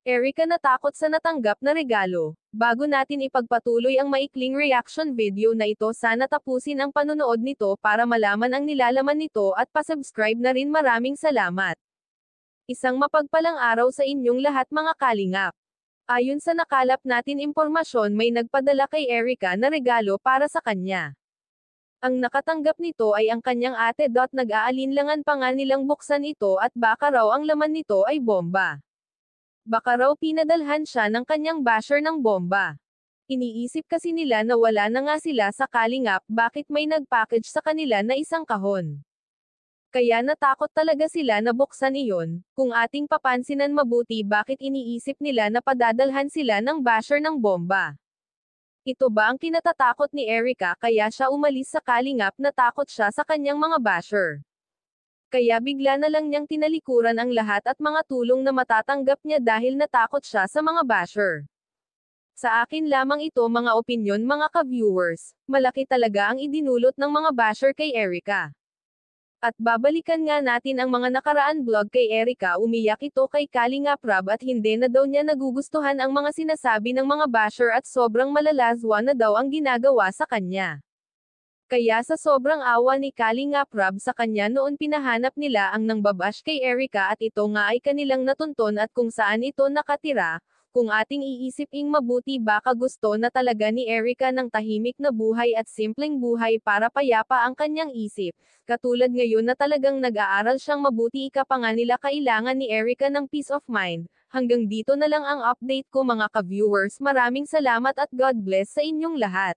Erika natakot sa natanggap na regalo. Bago natin ipagpatuloy ang maikling reaction video na ito, sana tapusin ang panonood nito para malaman ang nilalaman nito at pasubscribe na rin. Maraming salamat. Isang mapagpalang araw sa inyong lahat mga kalingap. Ayon sa nakalap natin impormasyon, may nagpadala kay Erika na regalo para sa kanya. Ang nakatanggap nito ay ang kanyang ate. Nag-aalinlangan pa nga nilang buksan ito at baka raw ang laman nito ay bomba. Baka raw pinadalhan siya ng kanyang basher ng bomba. Iniisip kasi nila na wala na nga sila sa kalingap, bakit may nag-package sa kanila na isang kahon. Kaya natakot talaga sila na buksan iyon. Kung ating papansinan mabuti, bakit iniisip nila na padadalhan sila ng basher ng bomba? Ito ba ang kinatatakot ni Erika kaya siya umalis sa kalingap? Natakot siya sa kanyang mga basher. Kaya bigla na lang niyang tinalikuran ang lahat at mga tulong na matatanggap niya dahil natakot siya sa mga basher. Sa akin lamang ito mga opinyon mga ka-viewers, malaki talaga ang idinulot ng mga basher kay Erika. At babalikan nga natin ang mga nakaraan vlog kay Erika. Umiyak ito kay Kalingap Rab at hindi na daw niya nagugustuhan ang mga sinasabi ng mga basher at sobrang malalazwa na daw ang ginagawa sa kanya. Kaya sa sobrang awa ni Kalingap Rab sa kanya noon, pinahanap nila ang nangbabash kay Erika at ito nga ay kanilang natunton at kung saan ito nakatira. Kung ating iisiping mabuti, baka gusto na talaga ni Erika ng tahimik na buhay at simpleng buhay para payapa ang kanyang isip. Katulad ngayon na talagang nag-aaral siyang mabuti, ika pa nga nila kailangan ni Erika ng peace of mind. Hanggang dito na lang ang update ko mga ka-viewers. Maraming salamat at God bless sa inyong lahat.